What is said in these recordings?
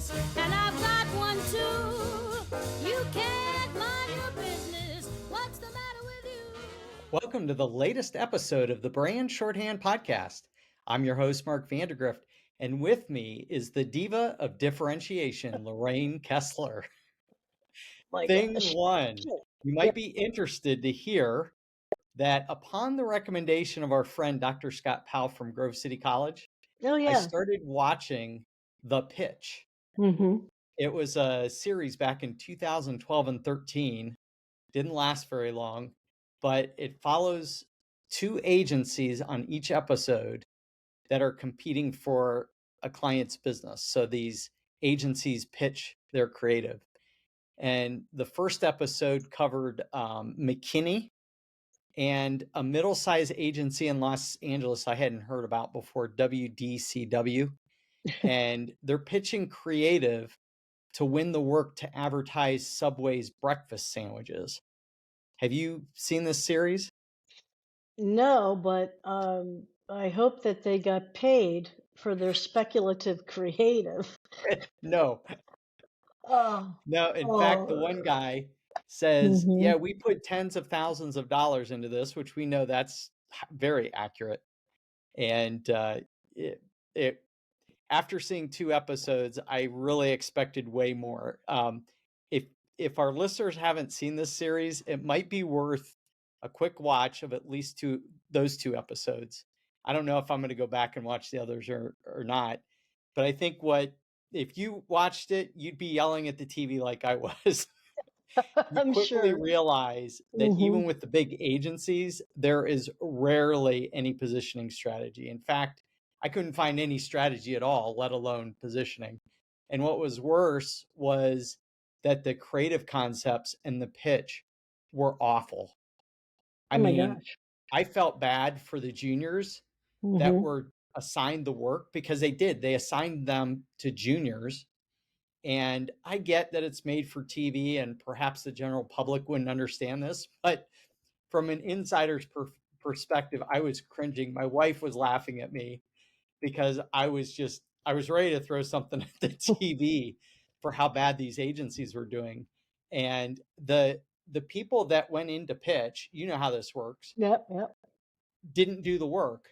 business, and I've got one too. You can't mind your business. What's the matter with you? Welcome to the latest episode of the Brand Shorthand podcast. I'm your host, Mark Vandergrift, and with me is the diva of differentiation, Lorraine Kessler. My Thing gosh. one, you might be interested to hear that upon the recommendation of our friend Dr. Scott Powell from Grove City College, Oh, I yeah. started watching The Pitch. Mm-hmm. It was a series back in 2012 and 13. Didn't last very long, but it follows two agencies on each episode that are competing for a client's business. So these agencies pitch their creative. And the first episode covered McKinney and a middle-sized agency in Los Angeles I hadn't heard about before, WDCW. And they're pitching creative to win the work to advertise Subway's breakfast sandwiches. Have you seen this series? No, but I hope that they got paid for their speculative creative. No. Oh, No, in fact, the one guy says, mm-hmm. yeah, we put tens of thousands of dollars into this, which we know that's very accurate. And it after seeing two episodes, I really expected way more. If our listeners haven't seen this series, it might be worth a quick watch of at least those two episodes. I don't know if I'm going to go back and watch the others or not, but I think if you watched it, you'd be yelling at the TV like I was. You I'm quickly sure. realize that Mm-hmm. even with the big agencies, there is rarely any positioning strategy. In fact, I couldn't find any strategy at all, let alone positioning. And what was worse was that the creative concepts and the pitch were awful. I Oh my mean, gosh. I felt bad for the juniors that Mm-hmm. were assigned the work because they assigned them to juniors. And I get that it's made for TV and perhaps the general public wouldn't understand this, but from an insider's perspective, I was cringing. My wife was laughing at me because I was ready to throw something at the TV for how bad these agencies were doing. And the people that went into pitch, you know how this works, Yep, yep. didn't do the work.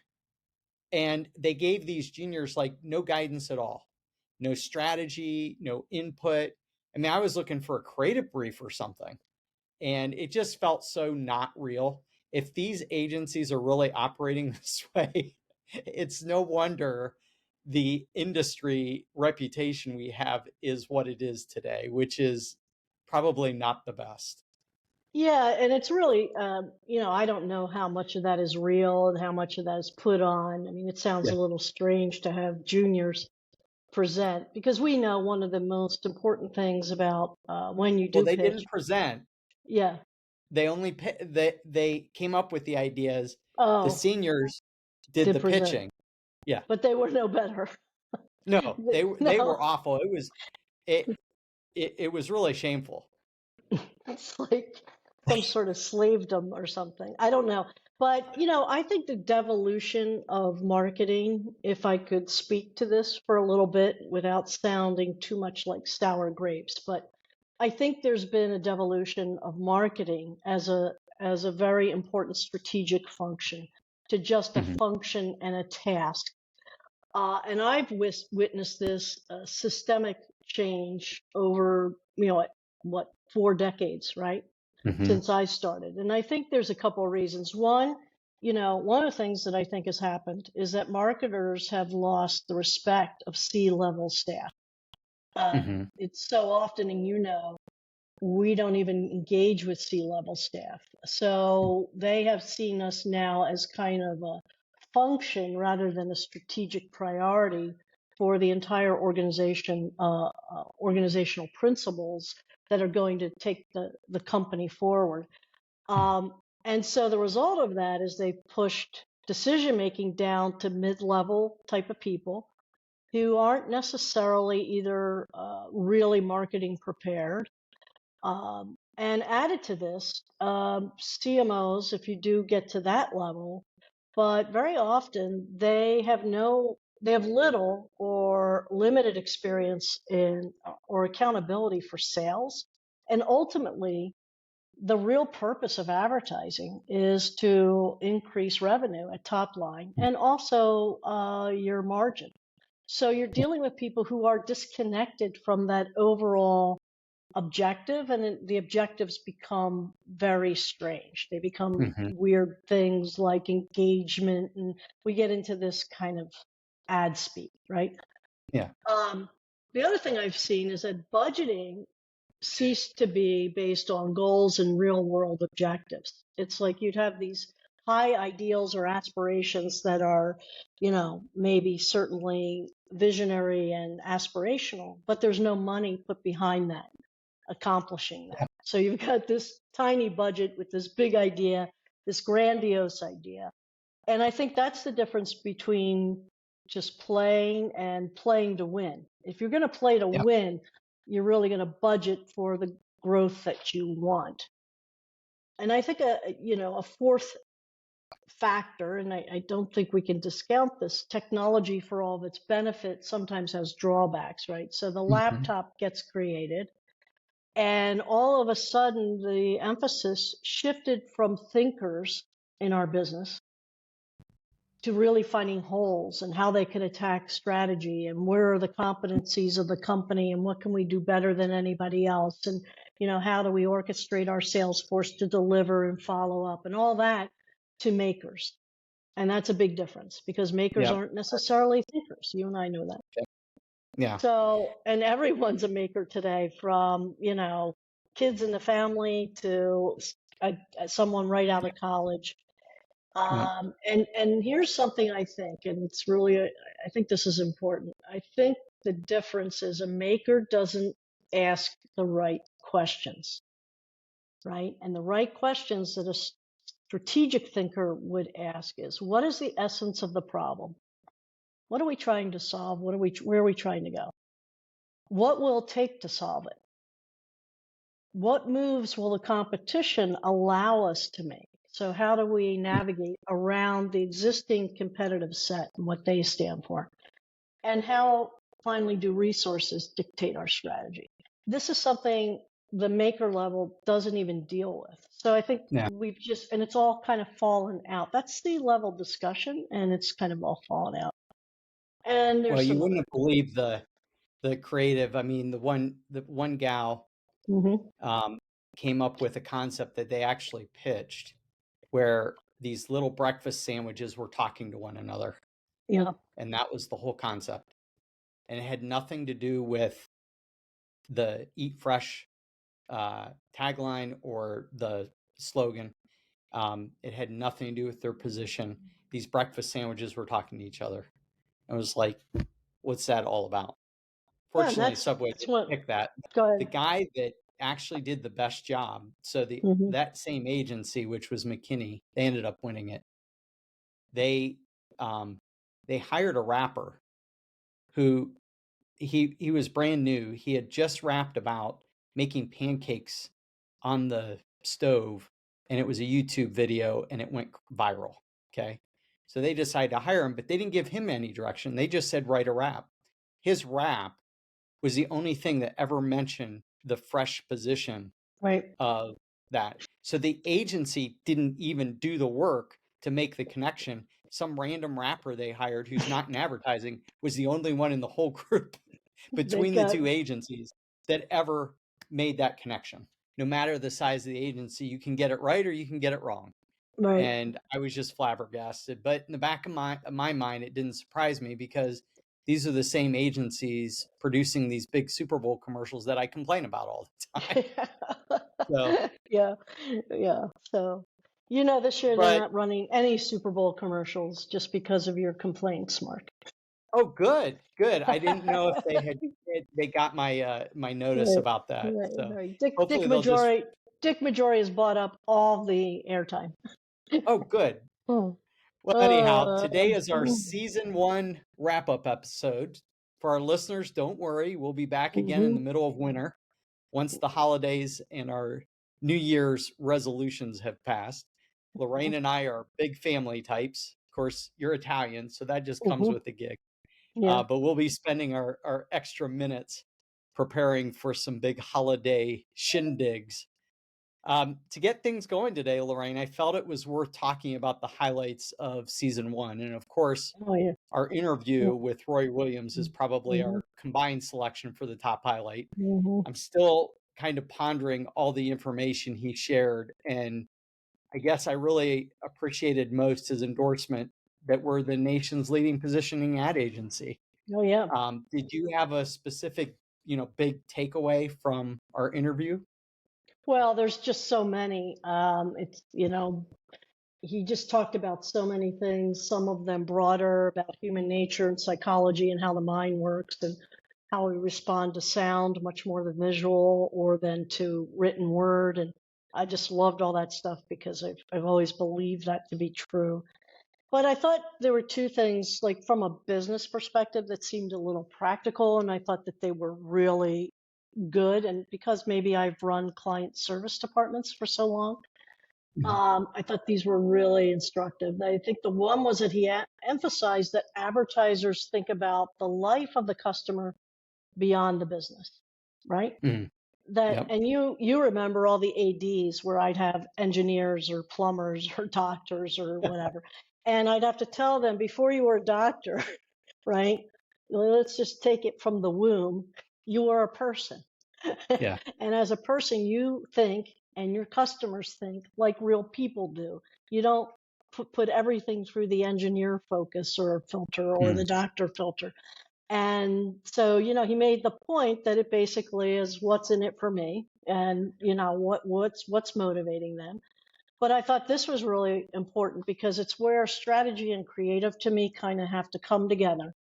And they gave these juniors like no guidance at all, no strategy, no input. I mean, I was looking for a creative brief or something, and it just felt so not real. If these agencies are really operating this way, it's no wonder the industry reputation we have is what it is today, which is probably not the best. Yeah, and it's really, I don't know how much of that is real and how much of that is put on. I mean, it sounds Yeah. a little strange to have juniors present because we know one of the most important things about when you Well, do they pitch. didn't present. Yeah. They only they came up with the ideas. The Oh, seniors did did the present, pitching. Yeah. but they were no better. No, they No, were awful. It it was really shameful. it's like some sort of slavedom or something. I don't know. But, I think the devolution of marketing, if I could speak to this for a little bit without sounding too much like sour grapes, but I think there's been a devolution of marketing as a very important strategic function to just a Mhm. function and a task. And I've witnessed this systemic change over, what, 4 decades, right? Mhm. Since I started. And I think there's a couple of reasons. One, one of the things that I think has happened is that marketers have lost the respect of C-level staff. Mhm. It's so often, and we don't even engage with C-level staff. So they have seen us now as kind of a function rather than a strategic priority for the entire organizational principles that are going to take the company forward. And so the result of that is they pushed decision making down to mid-level type of people who aren't necessarily either really marketing prepared. And added to this, CMOs, if you do get to that level, but very often they have no they have little or limited experience in or accountability for sales. And ultimately, the real purpose of advertising is to increase revenue at top line and also your margin. So you're dealing with people who are disconnected from that overall objective, and the objectives become very strange. They become Hmm. weird things like engagement, and we get into this kind of ad speak, right? Yeah. The other thing I've seen is that budgeting ceased to be based on goals and real world objectives. It's like you'd have these high ideals or aspirations that are, maybe certainly visionary and aspirational, but there's no money put behind that, accomplishing that. Yep. So you've got this tiny budget with this big idea, this grandiose idea. And I think that's the difference between just playing and playing to win. If you're going to play to Yep. win, you're really going to budget for the growth that you want. And I think a fourth factor, and I don't think we can discount this, technology for all of its benefits sometimes has drawbacks, right? So the Hmm. laptop gets created, and all of a sudden the emphasis shifted from thinkers in our business to really finding holes and how they can attack strategy and where are the competencies of the company and what can we do better than anybody else, and how do we orchestrate our sales force to deliver and follow up and all that, to makers. And that's a big difference because makers Yep. aren't necessarily thinkers. You and I know that. Yeah. So, and everyone's a maker today, from kids in the family to someone right out of college. Yep. And here's something I think, and it's really, I think this is important. I think the difference is a maker doesn't ask the right questions, right? And the right questions that a strategic thinker would ask is, what is the essence of the problem? What are we trying to solve? Where are we trying to go? What will it take to solve it? What moves will the competition allow us to make? So how do we navigate around the existing competitive set and what they stand for? And how finally do resources dictate our strategy? This is something the maker level doesn't even deal with. So I think Yeah. and it's all kind of fallen out. That's the level discussion, and it's kind of all fallen out. And Well, there's you some other. wouldn't believe the creative. I mean, the one gal Hmm. um, came up with a concept that they actually pitched, where these little breakfast sandwiches were talking to one another, Yeah. and that was the whole concept. And it had nothing to do with the Eat Fresh tagline or the slogan. It had nothing to do with their position. These breakfast sandwiches were talking to each other. I was like, what's that all about? Yeah, and Fortunately, Subway that's didn't what. pick that. Go The ahead. guy that actually did the best job, so Hmm. that same agency, which was McKinney, they ended up winning it. They um, they hired a rapper who he was brand new. He had just rapped about making pancakes on the stove, and it was a YouTube video, and it went viral. Okay, so they decided to hire him, but they didn't give him any direction. They just said write a rap. His rap was the only thing that ever mentioned the fresh position Right. of that. So the agency didn't even do the work to make the connection. Some random rapper they hired who's not in advertising was the only one in the whole group They've between the got. two agencies that ever made that connection. No matter the size of the agency, you can get it right or you can get it wrong. Right. And I was just flabbergasted. But in the back of my mind, it didn't surprise me because these are the same agencies producing these big Super Bowl commercials that I complain about all the time. So, Yeah. Yeah. So, this year they're but not running any Super Bowl commercials just because of your complaints, Mark. oh, good, good. I didn't know if they got my notice Right. about that. Right. So Right. hopefully they'll just. Dick Majori has bought up all the airtime. Oh, good. Hmm. Well, anyhow, Uh, today is our season 1 wrap-up episode. For our listeners, don't worry, we'll be back again in the mhm. middle of winter once the holidays and our New Year's resolutions have passed. Lorraine and I are big family types. Of course, you're Italian, so that just comes Mhm. with the gig. Yeah. but we'll be spending our extra minutes preparing for some big holiday shindigs. To get things going today, Lorraine, I felt it was worth talking about the highlights of season one. And of course, Oh, yeah. our interview with Roy Williams is probably Mm-hmm. our combined selection for the top highlight. Mm-hmm. I'm still kind of pondering all the information he shared. And I guess I really appreciated most his endorsement that we're the nation's leading positioning ad agency. Oh, yeah. Did you have a specific, big takeaway from our interview? Well, there's just so many. He just talked about so many things, some of them broader about human nature and psychology and how the mind works and how we respond to sound much more than visual or than to written word. And I just loved all that stuff because I've always believed that to be true. But I thought there were two things, like from a business perspective, that seemed a little practical, and I thought that they were really good. And because maybe I've run client service departments for so long, Mhm. I thought these were really instructive. I think the one was that he emphasized that advertisers think about the life of the customer beyond the business, right? Mhm. That, Yep. and you remember all the ADs where I'd have engineers or plumbers or doctors or whatever, and I'd have to tell them before you were a doctor, right? Let's just take it from the womb. You are a person. Yeah. And as a person, you think and your customers think like real people do. You don't put everything through the engineer focus or filter or the Mhm. doctor filter. And so, he made the point that it basically is what's in it for me and, what's motivating them. But I thought this was really important because it's where strategy and creative to me kind of have to come together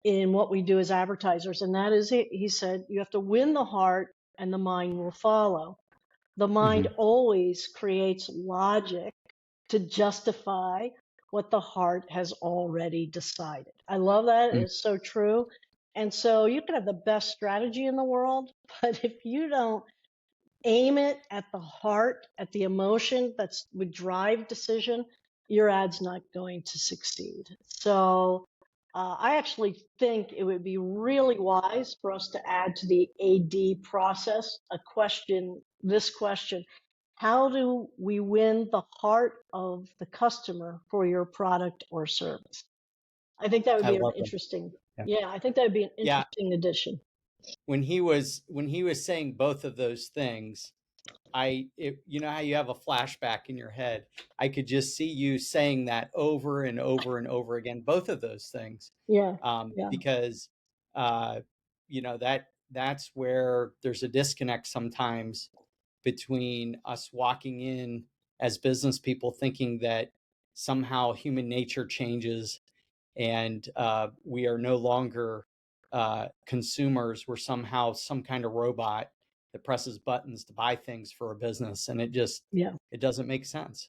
in what we do as advertisers. And that is, he said, you have to win the heart and the mind will follow. The mind Mhm. always creates logic to justify what the heart has already decided. I love that. Mhm. It's so true. And so you can have the best strategy in the world, but if you don't aim it at the heart, at the emotion that's would drive decision, your ad's not going to succeed. So I actually think it would be really wise for us to add to the AD process this question: how do we win the heart of the customer for your product or service? I think that would I be an love that. interesting, Yeah. yeah, I think that would be an Yeah. interesting addition. When he was saying both of those things, you know how you have a flashback in your head. I could just see you saying that over and over and over again, both of those things, Yeah, yeah, because uh, that's where there's a disconnect sometimes between us walking in as business people thinking that somehow human nature changes and we are no longer consumers. We're somehow some kind of robot that presses buttons to buy things for a business, and yeah. it doesn't make sense.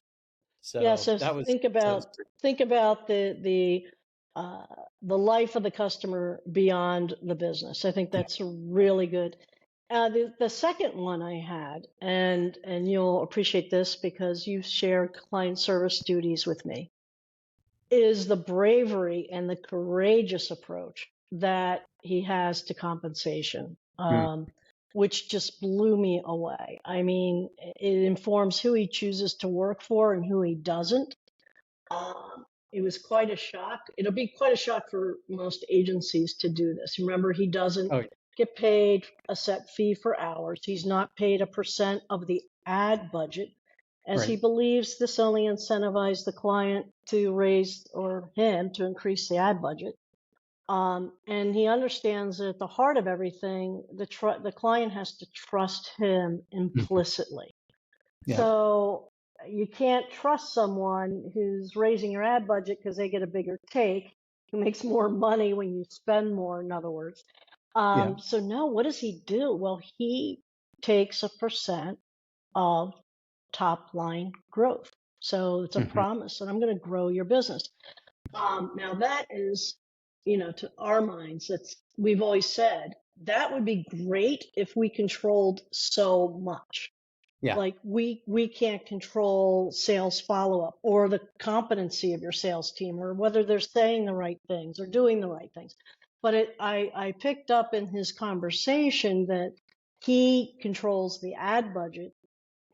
Yeah, So so think about uh, the life of the customer beyond the business. I think yeah. that's really good. The second one I had, and you'll appreciate this because you shared client service duties with me, is the bravery and the courageous approach that he has to compensation, Mm. which just blew me away. I mean, it informs who he chooses to work for and who he doesn't. It was quite a shock. It'll be quite a shock for most agencies to do this. Remember, he doesn't Oh, yeah. get paid a set fee for hours. He's not paid a percent of the ad budget, as he Right. believes this only incentivizes the client to raise or him to increase the ad budget. And he understands that at the heart of everything, the client has to trust him Mhm. implicitly. Yeah. So you can't trust someone who's raising your ad budget because they get a bigger take, who makes more money when you spend more, in other words. Yeah. So no, what does he do? Well, he takes a percent of top line growth. So it's a Mhm. promise that I'm going to grow your business. Now that is, to our minds, we've always said that would be great if we controlled so much. Yeah. Like we can't control sales follow-up or the competency of your sales team or whether they're saying the right things or doing the right things. but I picked up in his conversation that he controls the ad budget,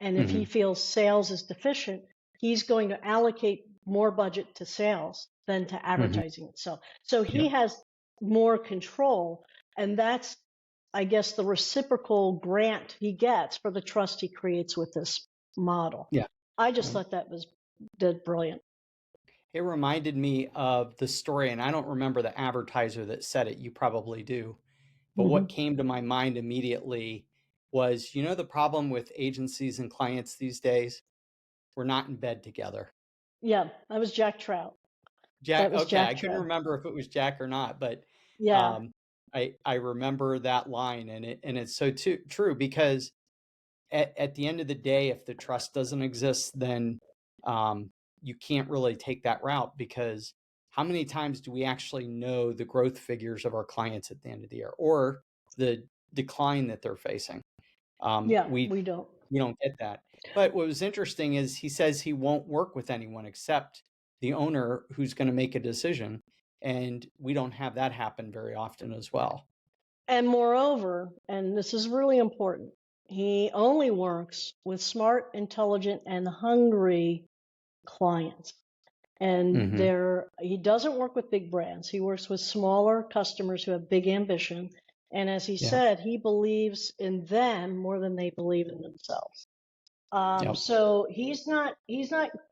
and if he Hmm. feels sales is deficient, he's going to allocate more budget to sales than to Hmm. advertising itself. So he Yep. has more control, and that's, I guess, the reciprocal grant he gets for the trust he creates with this model. Yeah. I just Yep. thought that was did brilliant. It reminded me of the story, and I don't remember the advertiser that said it. You probably do. But Hmm. what came to my mind immediately was, the problem with agencies and clients these days? We're not in bed together. Yeah, that was Jack Trout. That Jack, was okay, Jack I couldn't Trout. remember if it was Jack or not, but Yeah, um, I remember that line, and it's so true because at the end of the day, if the trust doesn't exist, then um, you can't really take that route because how many times do we actually know the growth figures of our clients at the end of the year or the decline that they're facing? Um, yeah, we we don't. we don't get that. But what was interesting is he says he won't work with anyone except the owner who's going to make a decision, and we don't have that happen very often as well. And moreover, and this is really important, he only works with smart, intelligent, and hungry clients. And Hmm. he doesn't work with big brands. He works with smaller customers who have big ambition. And as he Yeah. said, he believes in them more than they believe in themselves. Yep. So he's not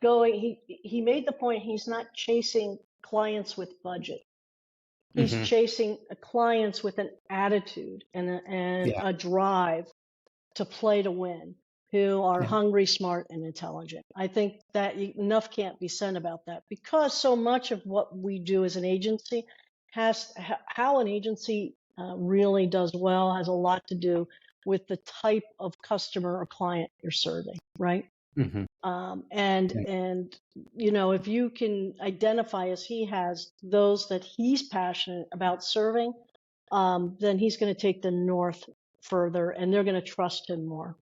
going, he made the point he's not chasing clients with budget. He's Hmm. chasing clients with an attitude and Yeah. a drive to play to win, who are Yeah. hungry, smart, and intelligent. I think that enough can't be said about that because so much of what we do as an agency how an agency really does well has a lot to do with the type of customer or client you're serving, right? Hmm. Yeah. And if you can identify as he has those that he's passionate about serving, then he's going to take the north further, and they're going to trust him more.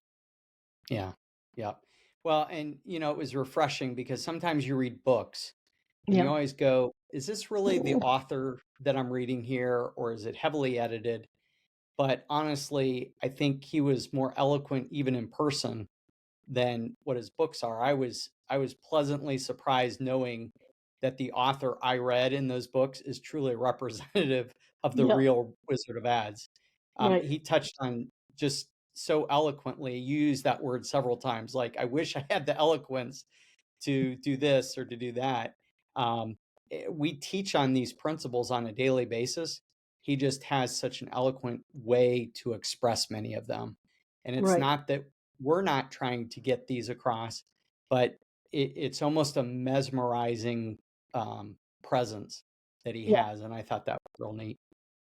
Yeah. Yeah. Well, and it was refreshing because sometimes you read books and you Yeah, always go, is this really the author that I'm reading here, or is it heavily edited? But honestly, I think he was more eloquent even in person than what his books are. I was pleasantly surprised knowing that the author I read in those books is truly representative of the yeah, real Wizard of Ads. right. He touched on just so eloquently. You used that word several times. Like, I wish I had the eloquence to do this or to do that. Um, we teach on these principles on a daily basis. He just has such an eloquent way to express many of them. And it's Right. not that we're not trying to get these across, but it's almost a mesmerizing presence that he Yeah. has. And I thought that was real neat.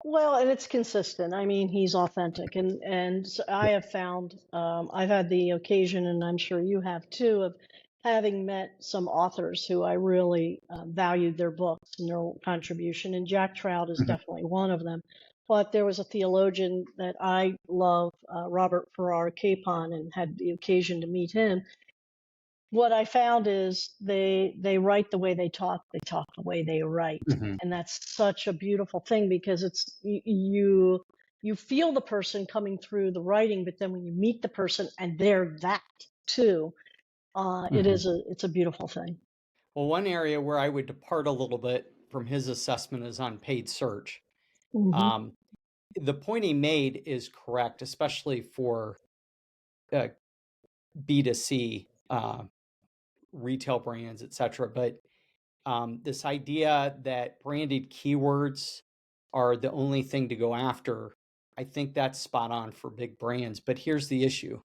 Well, and it's consistent. I mean, he's authentic, and so I Yeah. have found I've had the occasion, and I'm sure you have too, of having met some authors who I really valued their books and their contribution, and Jack Trout is Mhm. definitely one of them. But there was a theologian that I love, Robert Farrar Capon, and had the occasion to meet him. What I found is they write the way they talk the way they write, Mhm. and that's such a beautiful thing because you feel the person coming through the writing, but then when you meet the person and they're that too, Mhm. it's a beautiful thing. Well, one area where I would depart a little bit from his assessment is on paid search. Hmm. Um, the point he made is correct, especially for uh, B2C retail brands, et cetera. But this idea that branded keywords are the only thing to go after, I think that's spot on for big brands. But here's the issue.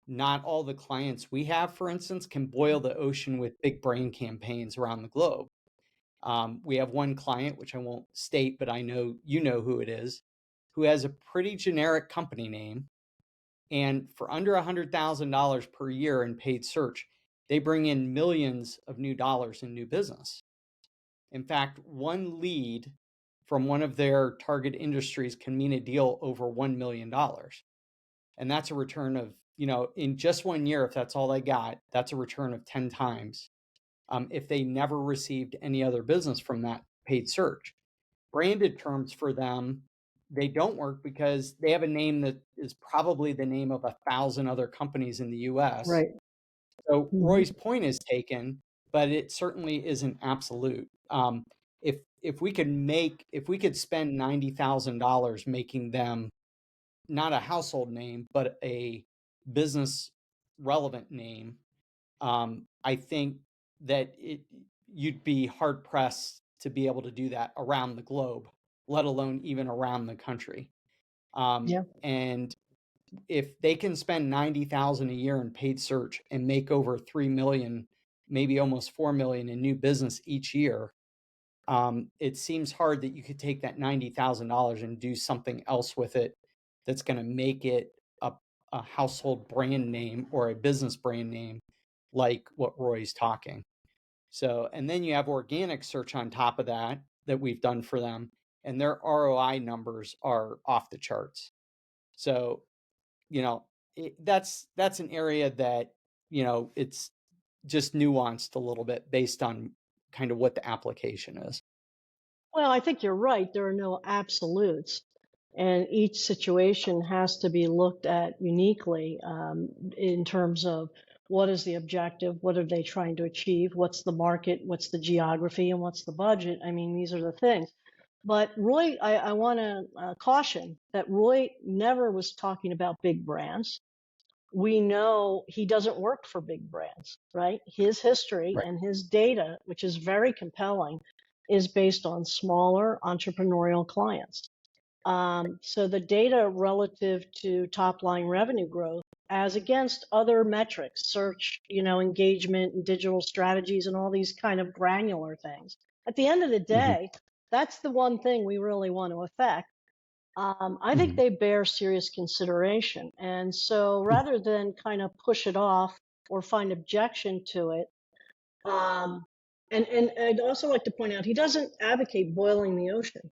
Not all the clients we have, for instance, can boil the ocean with big brand campaigns around the globe. We have one client, which I won't state, but I know you know who it is, who has a pretty generic company name. And for under $100,000 per year in paid search, they bring in millions of new dollars in new business. In fact, one lead from one of their target industries can mean a deal over $1 million. And that's a return of, in just 1 year, if that's all they got, that's a return of 10 times if they never received any other business from that paid search. branded terms for them, they don't work because they have a name that is probably the name of 1,000 other companies in the US. Right. So Hmm. Roy's point is taken, but it certainly isn't absolute. If we could spend $90,000 making them not a household name, but a business relevant name, I think that you'd be hard pressed to be able to do that around the globe, let alone even around the country. Yeah. And if they can spend 90,000 a year in paid search and make over 3 million, maybe almost 4 million in new business each year, it seems hard that you could take that $90,000 and do something else with it that's going to make it a, a household brand name or a business brand name like what Roy's talking. So, and then you have organic search on top of that that we've done for them, and their ROI numbers are off the charts. So, you know, that's an area that, it's just nuanced a little bit based on kind of what the application is. Well, I think you're right. There are no absolutes, and each situation has to be looked at uniquely in terms of what is the objective, what are they trying to achieve, what's the market, what's the geography, and what's the budget. I mean, these are the things. But Roy, I want to caution that Roy never was talking about big brands. We know he doesn't work for big brands, right? His history Right. and his data, which is very compelling, is based on smaller entrepreneurial clients. So the data relative to top line revenue growth as against other metrics, search, engagement and digital strategies and all these kind of granular things. At the end of the Hmm. day, that's the one thing we really want to affect. I think Hmm. they bear serious consideration. And so rather than kind of push it off or find objection to it, um, and I'd also like to point out he doesn't advocate boiling the ocean.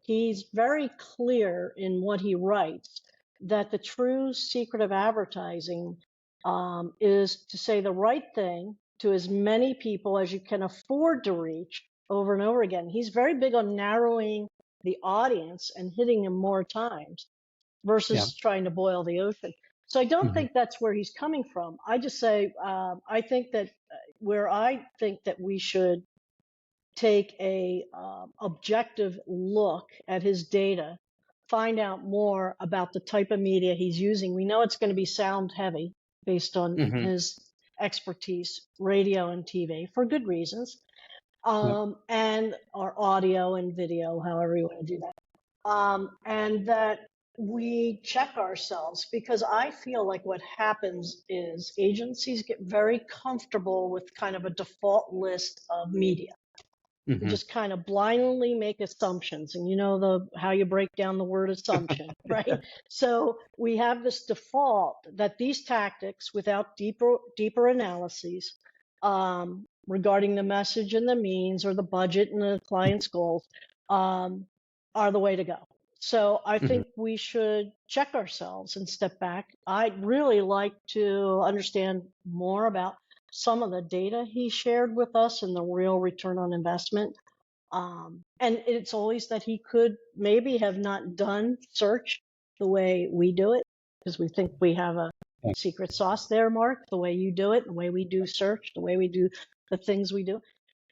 He's very clear in what he writes that the true secret of advertising is to say the right thing to as many people as you can afford to reach over and over again. He's very big on narrowing the audience and hitting them more times Yeah. versus trying to boil the ocean. So I don't Hmm. think that's where he's coming from. I just say I think that where I think that we should take a objective look at his data, find out more about the type of media he's using. We know it's going to be sound heavy based on Hmm. his expertise, radio and TV, for good reasons, Yep. and or audio and video, however you want to do that, and that we check ourselves because I feel like what happens is agencies get very comfortable with kind of a default list of media and Hmm. just kind of blindly make assumptions, and you know the how you break down the word assumption, right? So we have this default that these tactics without deeper analyses regarding the message and the means or the budget and the client's goals um, are the way to go. So I Hmm. think we should check ourselves and step back. I'd really like to understand more about some of the data he shared with us and the real return on investment. And it's always that he could maybe have not done search the way we do it because we think we have a Yeah. secret sauce there, Mark, the way you do it, the way we do search, the way we do the things we do.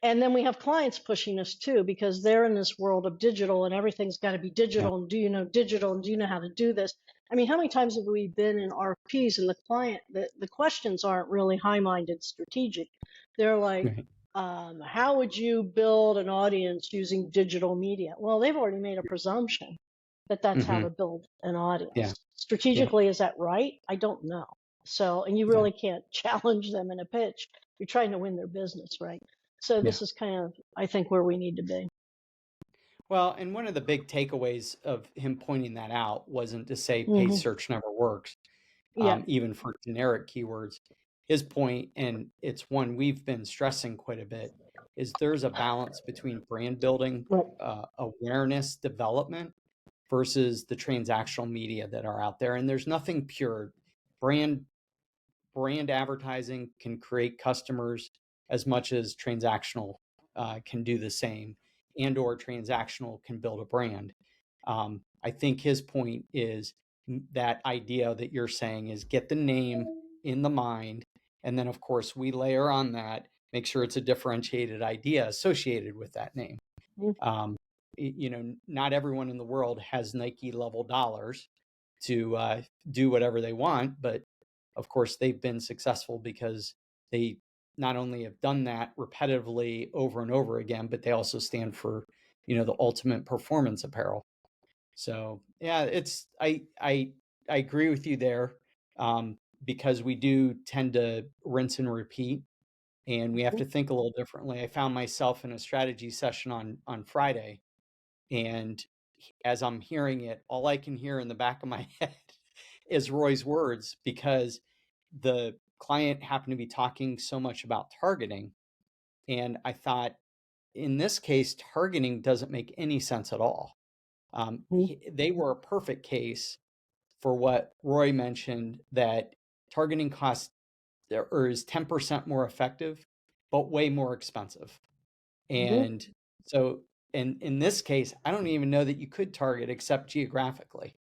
And then we have clients pushing us too because they're in this world of digital and everything's got to be Yeah. digital. And do you know digital? And do you know how to do this? I mean, how many times have we been in RFPs and the questions aren't really high minded strategic? They're like, Right. how would you build an audience using digital media? Well, they've already made a presumption that that's how Hmm. to build an Yeah. audience. Yeah. Strategically, is that right? I don't know. So, and you Yeah. really can't challenge them in a pitch. You're trying to win their business, right? So Yeah. this is kind of, I think, where we need to be. Well, and one of the big takeaways of him pointing that out wasn't to say paid Hmm. search never works, Yeah. even for generic keywords. His point, and it's one we've been stressing quite a bit, is there's a balance between brand building, Right. awareness development versus the transactional media that are out there. And there's nothing pure. Brand brand advertising can create customers as much as transactional can do the same. and or transactional can build a brand. I think his point is that idea that you're saying is get the name in the mind, and then of course we layer on that, make sure it's a differentiated idea associated with that name. Mhm. Not everyone in the world has Nike level dollars to do whatever they want, but of course they've been successful because they not only have done that repetitively over and over again, but they also stand for, the ultimate performance apparel. So yeah, I agree with you there, because we do tend to rinse and repeat, and we have Mhm. to think a little differently. I found myself in a strategy session on Friday, and as I'm hearing it, all I can hear in the back of my head is Roy's words, because the client happened to be talking so much about targeting. And I thought, in this case, targeting doesn't make any sense at all. Mhm. They were a perfect case for what Roy mentioned, that targeting costs or is 10% more effective, but way more expensive. Mhm. And so in this case, I don't even know that you could target except geographically.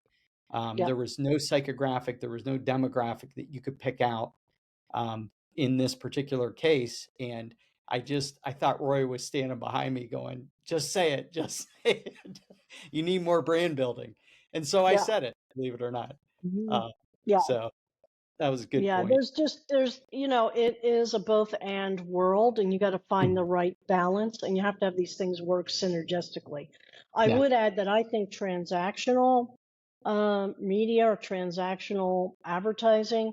Yeah. There was no psychographic, there was no demographic that you could pick out in this particular case. And I thought Roy was standing behind me going, just say it, just say it. You need more brand building. And so I Yeah. said it, believe it or not. Mhm. Uh, Yeah. so that was a good Yeah, point. it is a both and world, and you got to find the Mhm. right balance, and you have to have these things work synergistically. I Yeah, would add that I think transactional media or transactional advertising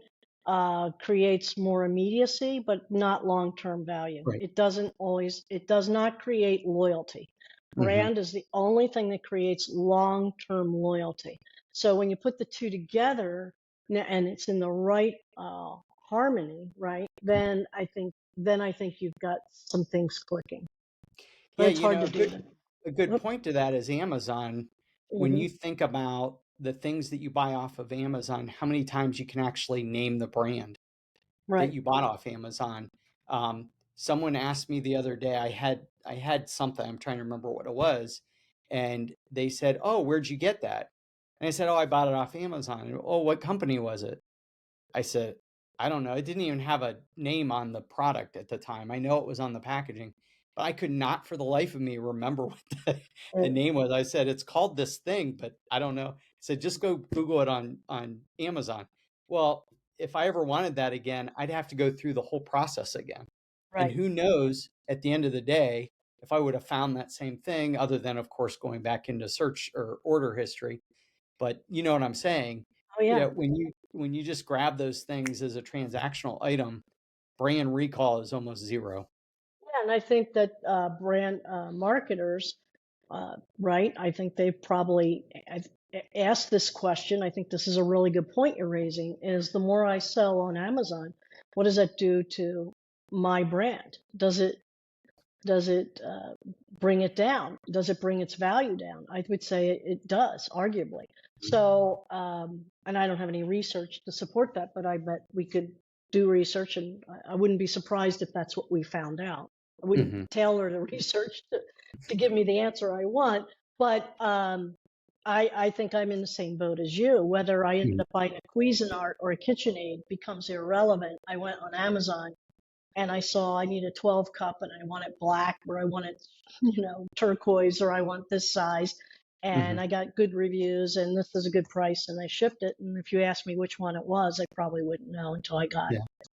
creates more immediacy, but not long-term value. right. It does not create loyalty. Hmm. Brand is the only thing that creates long-term loyalty. So when you put the two together, and it's in the right harmony, right? Then I think you've got some things clicking. But Yeah, it's hard to do that. a good Oop. point to that is Amazon. When Mhm. you think about the things that you buy off of Amazon, how many times you can actually name the brand that Right. you bought off Amazon. Someone asked me the other day, I had something, I'm trying to remember what it was, and they said, "Oh, where'd you get that?" And I said, "Oh, I bought it off Amazon." And, "Oh, what company was it?" I said, "I don't know." It didn't even have a name on the product at the time. I know it was on the packaging, but I could not for the life of me remember what the Mm. name was. I said, "It's called this thing, but I don't know." I said, "Just go Google it on Amazon." Well, if I ever wanted that again, I'd have to go through the whole process again. And Right. who knows at the end of the day if I would have found that same thing, other than, of course, going back into search or order history. But you know what I'm saying? Oh yeah. When you just grab those things as a transactional item, brand recall is almost zero. Yeah, and I think that brand marketers, right? I think they probably asked this question. I think this is a really good point you're raising. Is the more I sell on Amazon, what does that do to my brand? Does it bring it down? Does it bring its value down? I would say it does, arguably. So, and I don't have any research to support that, but I bet we could do research, and I wouldn't be surprised if that's what we found out. I wouldn't Hmm. tailor the research to give me the answer I want, but I think I'm in the same boat as you. Whether I end Hmm. up buying a Cuisinart or a KitchenAid becomes irrelevant. I went on Amazon and I saw I need a 12 cup and I want it black or I want it, turquoise or I want this size. And Hmm. I got good reviews and this is a good price and I shipped it. And if you asked me which one it was, I probably wouldn't know until I got it. Yeah.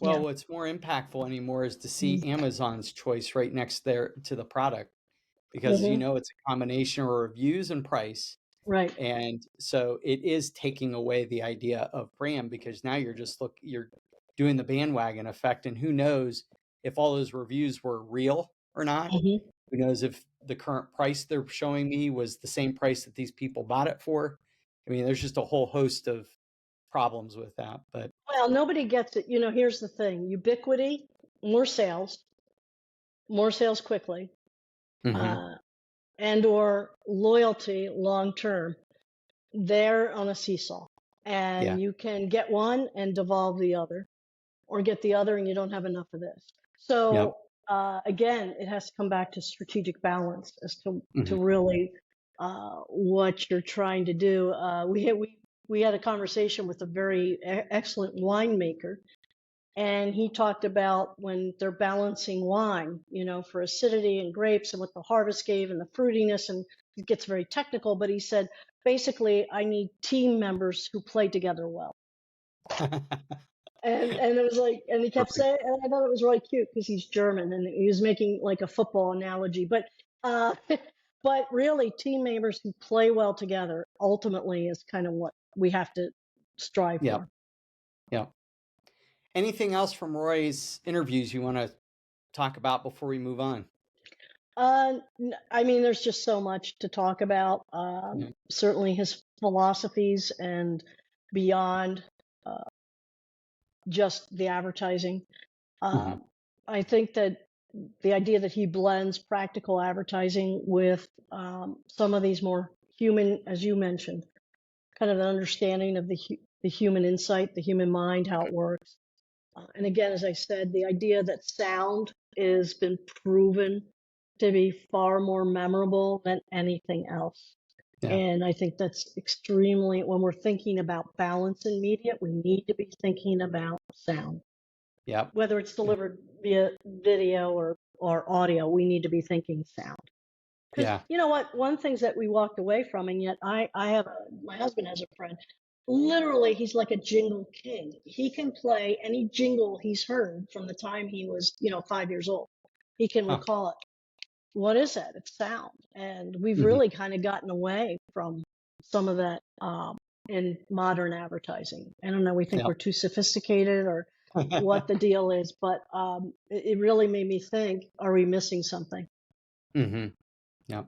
Well, Yeah. what's more impactful anymore is to see Mm. Amazon's choice right next there to the product, because Hmm. it's a combination of reviews and price. Right. And so it is taking away the idea of brand, because now you're doing the bandwagon effect, and who knows if all those reviews were real or not. Hmm. Who knows if the current price they're showing me was the same price that these people bought it for. I mean, there's just a whole host of problems with that. But Well, nobody gets it. Here's the thing: ubiquity, more sales quickly, mhm, uh, and or loyalty long term. They're on a seesaw, yeah, and you can get one and devolve the other, or get the other and you don't have enough of this. yep, So again, it has to come back to strategic balance as to Hmm. really what you're trying to do. We had a conversation with a very excellent winemaker, and he talked about when they're balancing wine, for acidity and grapes and what the harvest gave and the fruitiness, and it gets very technical, but he said, basically, I need team members who play together well. And it was like, and he kept Perfect. saying, and I thought it was really cute because he's German and he was making like a football analogy, uh, but really team members who play well together ultimately is kind of what we have to strive Yeah. for. Yeah. Anything else from Roy's interviews you want to talk about before we move on? I mean, there's just so much to talk about. Yeah. Certainly his philosophies and beyond uh, just the advertising. Hmm. Um, I think that the idea that he blends practical advertising with some of these more human, as you mentioned, kind of an understanding of the human insight, the human mind, how it works. And again, as I said, the idea that sound has been proven to be far more memorable than anything else. Yeah. And I think that's extremely, when we're thinking about balance in media, we need to be thinking about sound. Yep. Whether it's delivered via video or audio, we need to be thinking sound. Because Yeah. you know what? One of the things that we walked away from, and yet my husband has a friend, literally, he's like a jingle king. He can play any jingle he's heard from the time he was, 5 years old. He can Huh. recall it. What is that? It's sound. And we've Hmm. really kind of gotten away from some of that in modern advertising. I don't know, we think Yep. we're too sophisticated or what the deal is, but it really made me think, are we missing something? Hmm. Yep.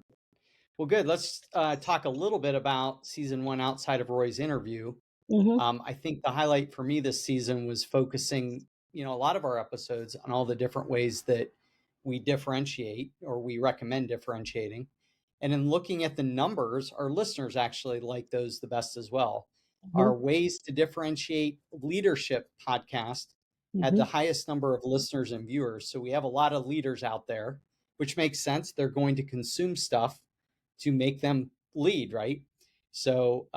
Well, good. Let's talk a little bit about season one outside of Roy's interview. Hmm. I think the highlight for me this season was focusing, a lot of our episodes on all the different ways that we differentiate or we recommend differentiating. And in looking at the numbers, our listeners actually like those the best as well. Hmm. Our Ways to Differentiate Leadership podcast had Hmm. the highest number of listeners and viewers. So we have a lot of leaders out there, which makes sense. They're going to consume stuff to make them lead, right? So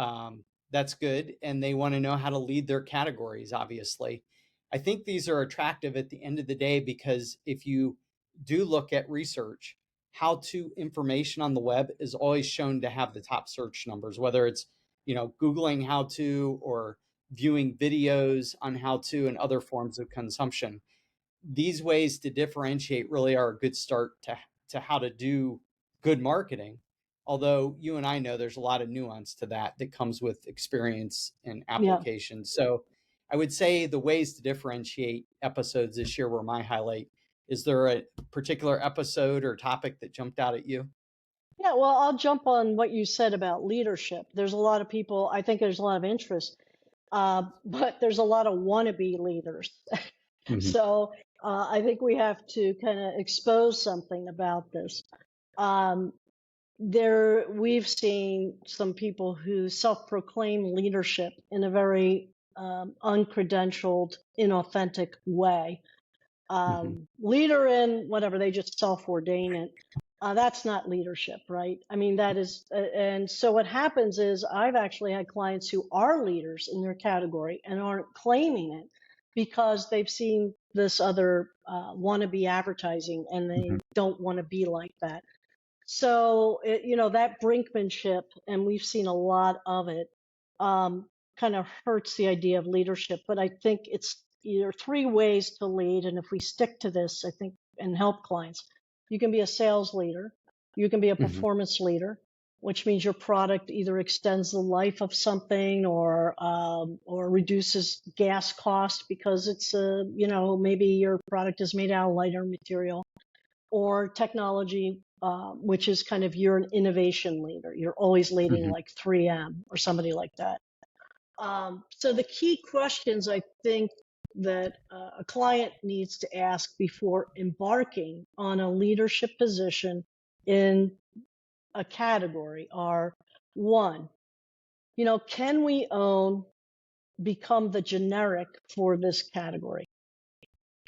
that's good. And they want to know how to lead their categories, obviously. I think these are attractive at the end of the day because if you do look at research, how to information on the web is always shown to have the top search numbers, whether it's, Googling how to or viewing videos on how to and other forms of consumption. These ways to differentiate really are a good start to how to do good marketing. Although you and I know there's a lot of nuance to that that comes with experience and Yeah. application. So I would say the ways to differentiate episodes this year were my highlight. Is there a particular episode or topic that jumped out at you? Yeah, well, I'll jump on what you said about leadership. There's a lot of people, I think there's a lot of interest, but there's a lot of wannabe leaders. Hmm. So I think we have to kind of expose something about this. Um, we've seen some people who self-proclaim leadership in a very uncredentialed, inauthentic way. Hmm. Leader in whatever, they just self-ordain it. That's not leadership, right? I mean, that is, and so what happens is I've actually had clients who are leaders in their category and aren't claiming it because they've seen this other wannabe advertising and they Hmm. don't want to be like that. So, that brinkmanship, and we've seen a lot of it, kind of hurts the idea of leadership. But I think it's either three ways to lead. And if we stick to this, I think, and help clients, you can be a sales leader, you can be a Hmm. performance leader, which means your product either extends the life of something or reduces gas cost because it's maybe your product is made out of lighter material, or technology, which is kind of you're an innovation leader. You're always leading Hmm. like 3M or somebody like that. So the key questions I think that a client needs to ask before embarking on a leadership position in a category are: one, can we become the generic for this category?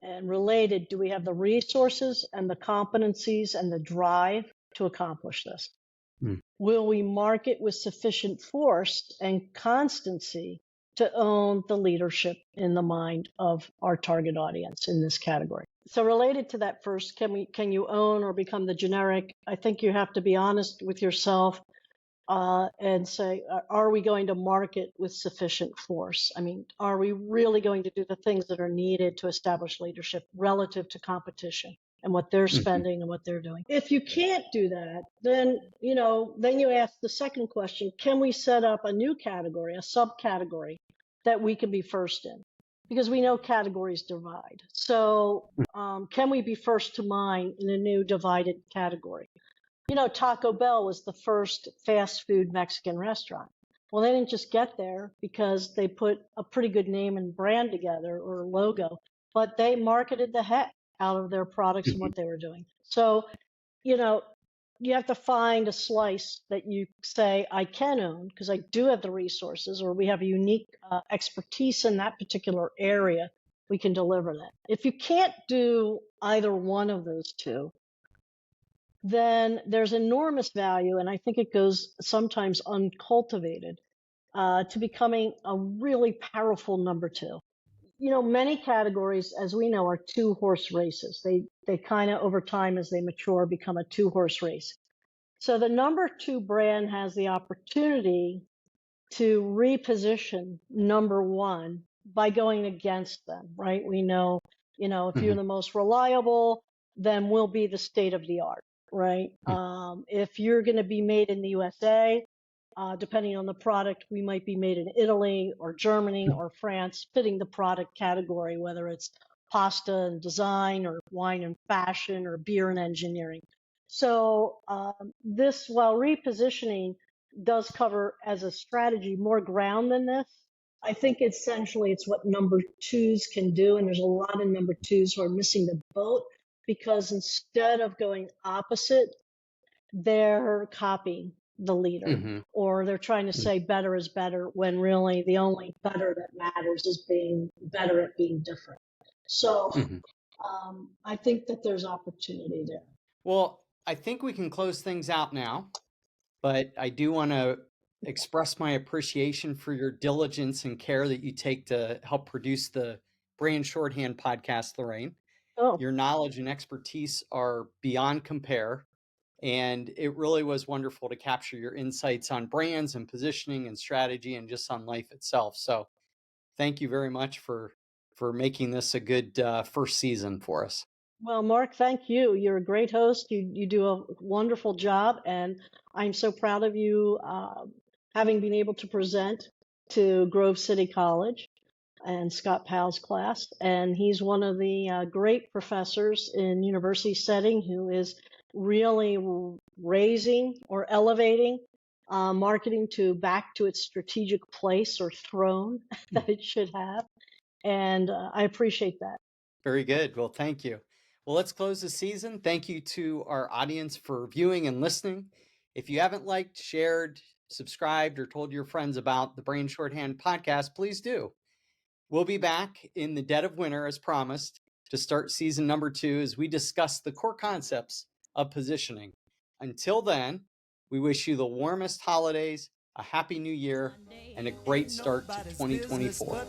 And related, do we have the resources and the competencies and the drive to accomplish this? Mm. Will we market with sufficient force and constancy to own the leadership in the mind of our target audience in this category? So related to that first, can you own or become the generic? I think you have to be honest with yourself and say, are we going to market with sufficient force? I mean, are we really going to do the things that are needed to establish leadership relative to competition and what they're spending and what they're doing? If you can't do that, then you ask the second question: can we set up a new category, a subcategory that we can be first in? Because we know categories divide. So can we be first to mind in a new divided category? Taco Bell was the first fast food Mexican restaurant. Well, they didn't just get there because they put a pretty good name and brand together or logo, but they marketed the heck out of their products and what they were doing. So, you have to find a slice that you say, I can own because I do have the resources, or we have a unique expertise in that particular area. We can deliver that. If you can't do either one of those two, then there's enormous value, and I think it goes sometimes uncultivated, to becoming a really powerful number two. Many categories, as we know, are two-horse races. They kind of, over time, as they mature, become a two-horse race. So the number two brand has the opportunity to reposition number one by going against them, right? We know, if you're the most reliable, then we'll be the state of the art, right? If you're going to be made in the USA, depending on the product, we might be made in Italy or Germany or France, fitting the product category, whether it's pasta and design or wine and fashion or beer and engineering. So this, while repositioning does cover as a strategy more ground than this, I think essentially it's what number twos can do. And there's a lot of number twos who are missing the boat because instead of going opposite, they're copying the leader, or they're trying to say better is better when really the only better that matters is being better at being different. So I think that there's opportunity there. Well, I think we can close things out now, but I do want to express my appreciation for your diligence and care that you take to help produce the Brand Shorthand podcast, Lorraine. Oh. Your knowledge and expertise are beyond compare, and it really was wonderful to capture your insights on brands and positioning and strategy and just on life itself. So thank you very much for making this a good first season for us. Well, Mark, thank you. You're a great host. You do a wonderful job, and I'm so proud of you having been able to present to Grove City College and Scott Powell's class. And he's one of the great professors in university setting who is really raising or elevating marketing back to its strategic place or throne that it should have. And I appreciate that. Very good. Well, thank you. Well, let's close the season. Thank you to our audience for viewing and listening. If you haven't liked, shared, subscribed, or told your friends about the Brand Shorthand podcast, please do. We'll be back in the dead of winter, as promised, to start season number 2 as we discuss the core concepts of positioning. Until then, we wish you the warmest holidays, a happy new year, and a great start to 2024.